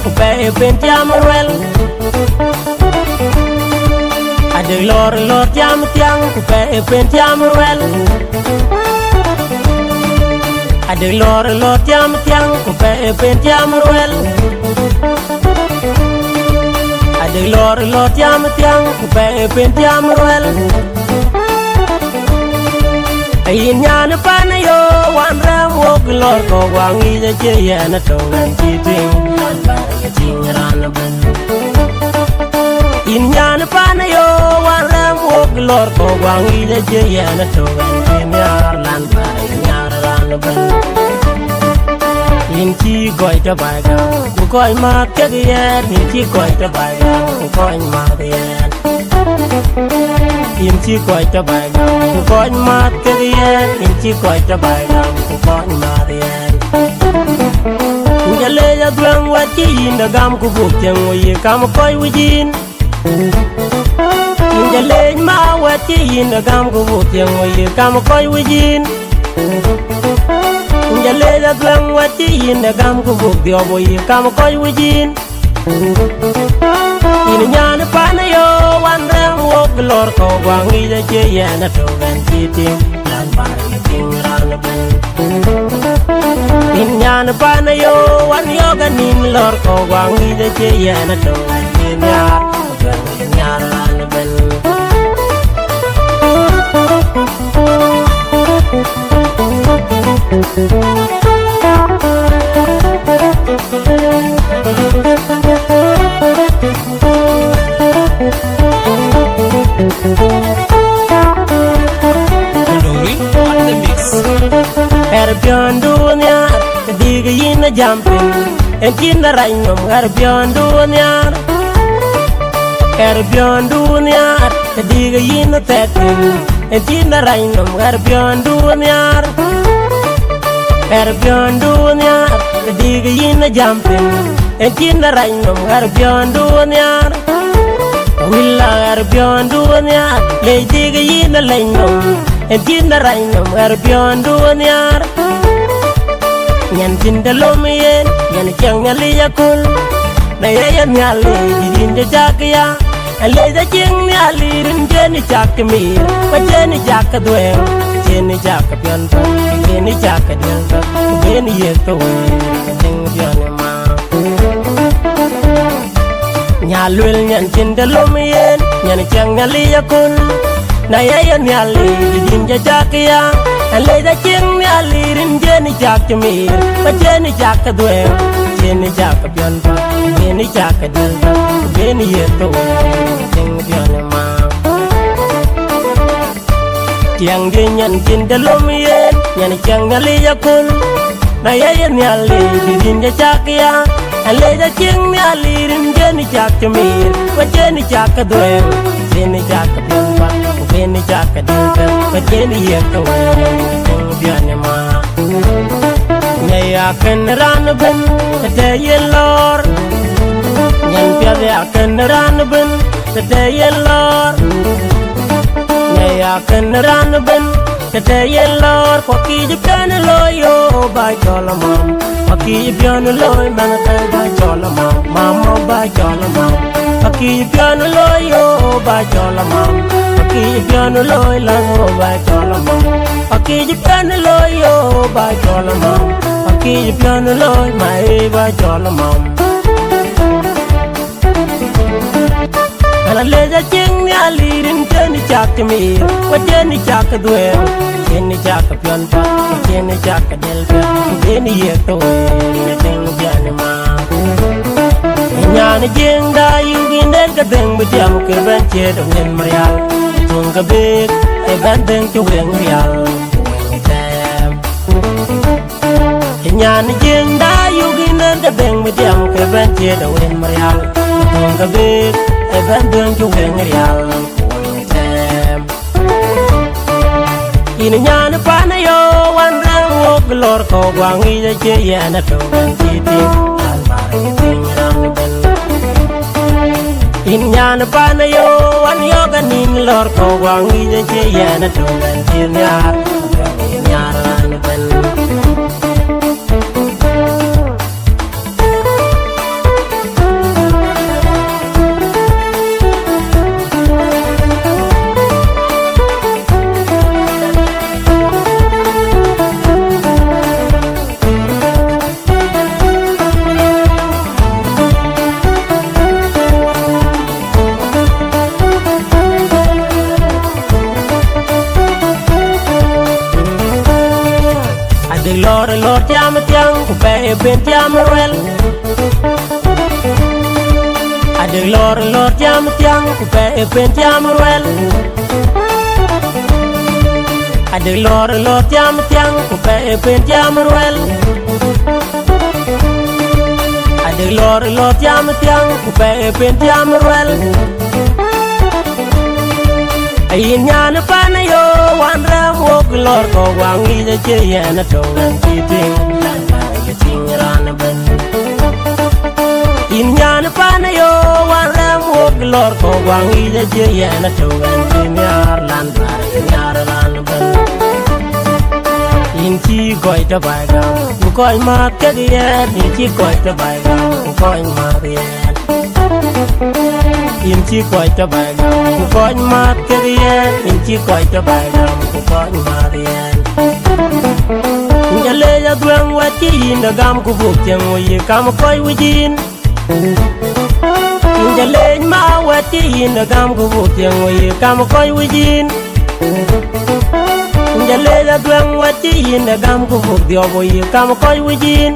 ku pe pen jam wel ade lor jam tiang ku pe pen jam wel ade lor jam tiang ku pe pen jam wel ade lor jam tiang ku pe pen jam wel ayin nyana pana yo wan ram wok lor ko wangi je che ya na to ngan chi ting an ba ya ting ran ben in nyana pana yo wan ram wok lor ko wangi je che ya na to ngan chi nyar lan ba ya nyar ran ben in chi goi ta ba ga ku koi ma ke ye in chi goi ta ba ga ku koi ma ye in chi koi ta ba ga ku koi ma ke ye in chi koi ta ba ga ku koi ma ye ya le ya dwang wa chi in da gam ku bu chang wi kam koi wi jin ya le ma wa chi in da gam ku bu chang wi kam koi wi jin ya le ya dwang wa chi in da gam ku bu dio wi kam koi wi jin in nyana pana yo wan ram wok lor ko wangi je che ya na to gan chi ting lan ba ya ting ran ben in nyana pana yo wan yo gan nin lor ko wangi je che ya na to gan chi nya ran ben Beyond dunia, diga yin a jumping, and kin the rain of her beyond dunia. Beyond dunia, diga yin a taking, and kin the rain of her beyond dunia. Beyond dunia, diga yin a jumping, and kin the rain of her beyond dunia. Will her beyond dunia, lay diga yin a lane. And in the rain of her beyond dunia. Yan tinda lomiyen, yan kyang aliya kul. Nayan yali, in the jakia. And lay the king yali in Jenny Jackamir. But Jenny Jackadwell, Jenny Jackapian, Jenny Jackadian, Jenny Yetaway, Jonama. Yalwil yan tinda lomiyen, yan kyang aliya kul. Nayan yali in the jakia, and lay the king yali in Jenny Jackamir, but Jenny Jackadwell, Jenny Jackapian, Jenny Jackadil, Jenny Yetaway, Jonama. Yang dinyan kinda lumiyen, yan kyang naliyakul. Nayan yali in the jakia, and lay the king yali in Jenny Jackamir, but Jenny Jackadwell, Jenny Jackapian. Jenny Jackadilka, but Jenny Yetaway, Jonama. Nay, I can run a bin, the day you lord. Yan Piazza, I can run a bin, the day you lord. Nay, I can run a bin, the day you lord. For Kid Piano Loyo by Jolamon. For Kid Piano Loy, Manaka by Jolamon. Mamma by Jolamon. For Kid Piano Loyo by Jolamon. Piano loy lango by Jolamon. Aki piano loy yo by Jolamon. Aki piano loy my by Jolamon. And I lay the king me a lead in Jenny Jackamir. What Jenny Jackadwell, Jenny Jackapian, Jenny Jackadelka, Jenny Yetaway, Jonama. Yana jing da you in the thing with Jam Kivanche of Marial. Tunga big, a banding to wing real. Yan jing da you in the thing with Jam Kivanche of Marial. Tunga big, a banding to wing real. In Yana Panayo, one round walk, Lord Kogwangi, the Jayana, and cheating, and marrying around the bell. In Yana Panayo, one yoga ning Lord Kogwangi, the Jayana, and Jayana, ku pe ben tiam wel ade lor tiam ku pe ben tiam wel ade lor tiam ku pe ben tiam wel ade lor tiam ku pe ben tiam wel ayin nyan pa na yo wan ram wok lor ko wangi je che ya na to ngan ti ting lan pa ye ting ran ben in nyan pa na yo wan ram wok lor ko wangi je che ya na to ngan ti nyar lan pa ye nyar ran ben in chi goi ta bai ga ku koi ma ke ye ni chi goi ta bai ga ku koi ma ye in chi koi ta bai ga ku koi ma ke ye in chi koi ta bai ga ku koi ma ye ya le ya duang wa chi na gam ku bu chang wi kam koi wi jin ya le ma wa chi na gam ku bu chang wi kam koi wi jin ya le ya duang wa chi na gam ku bu dio wi kam koi wi jin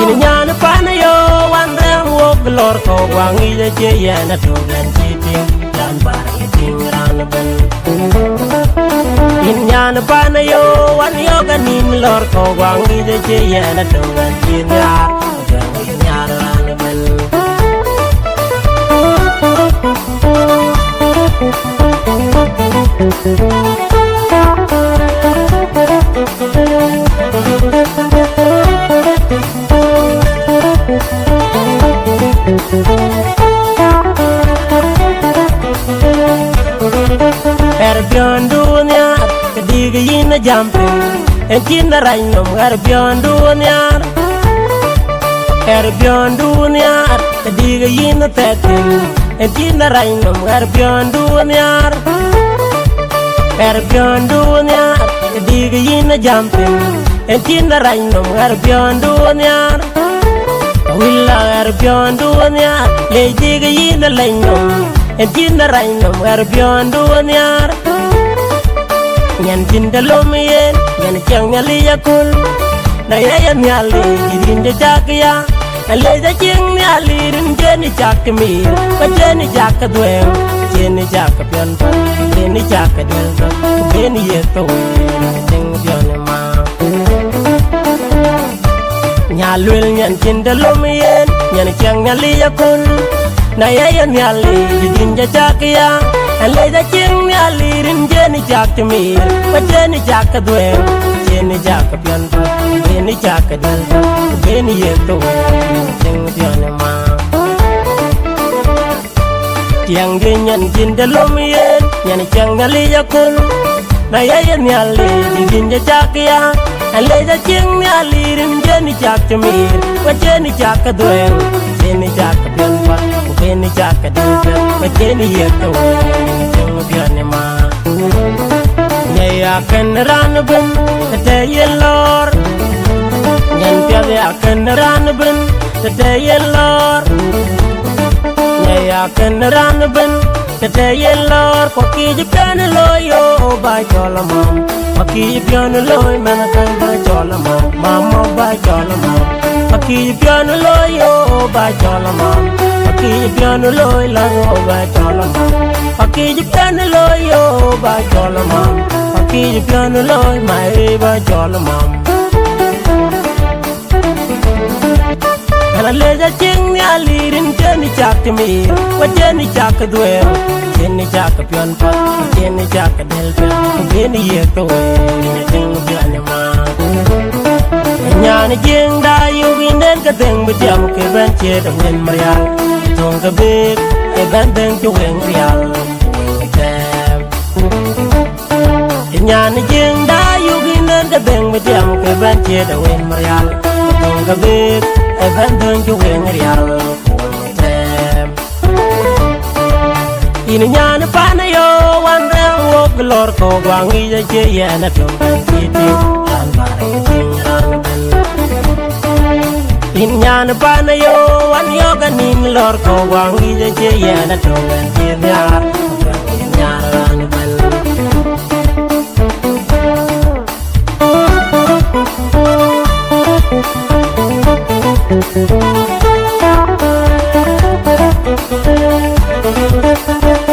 in nyan pa na yo wan ram wok lor ko wangi je che ya na to gan chi ting dan ba ye ting ran ben in nyan pa na yo wan yo gan in lor ko wangi je che ya na to gan chi ya gan ya ran ben Beyond dunia, kediga ina jumping, engkin na rainom beyond dunia. Beyond dunia, kediga ina taking, engkin na rainom beyond dunia. Beyond dunia, kediga ina jumping, engkin na rainom beyond dunia. Willa beyond dunia, lediga ina lainom. Engkin na rainom beyond dunia. Nyan jinda lomiyen, nyan chang nyali yakul. Na ya nyali jirin de chakya. Na le da ching nyali rin jeni chakmir. Pa jeni chakadwem, jeni chakapyan pa. Jeni chakadwel pa, jeni yeto ting pyan ma. Nyalwel nyan jinda lomiyen, nyan chang nyali yakul. Na ya nyali jirin de chakya. Ale da ching nyali rin jeni chakmir. Pa jeni chakadwem, jeni chakapyan pa. Jeni chakadwel pa, jeni yeto ting pyan ma. Tiang de nyan jinda lomiyen, nyan chang nyali yakul. Na ya nyali jirin de chakya. Ale da ching nyali rin jeni chakmir. Pa jeni chakadwem, jeni chakapyan pa. Jeni chakadwel pa, jeni yeto ting pyan ma. Nyaya kan ran ben, te yelor. Nyan pya kan ran ben, te yelor. Nyaya kan ran ben, te yelor. Koki jipan loyo ba cholamam. Koki jipan loy man kan ba cholamam. Mama ba cholamam. Koki jipan loyo ba cholamam. Koki jipan loy lango ba cholamam. Koki jipan loyo ba cholamam. Koki jipan loy mai ba cholamam. Kana le da ching nyali rin jeni chakmir. Wa jeni chakadwem, jeni chakapyan pa. Jeni chakadel pa, jeni yeto ting pyan ma. Nyani jing da yugi nen ka teng bejam ke ben che da wen marial. Tong ka bek e ben deng chu wen rial. Nyani jing da yugi nen ka teng bejam ke ben che da wen marial. Tong ka bek e ben deng chu wen rial. Ini nyani pa na yo wan ram wok lor ko wangi je che ya na tong ka ti ti lan ba ting ran ben. In nyan pa na yo wan yo ganin lor ko wangi je che ya na tong ka ti ya. Nyan ran ben. Thank you.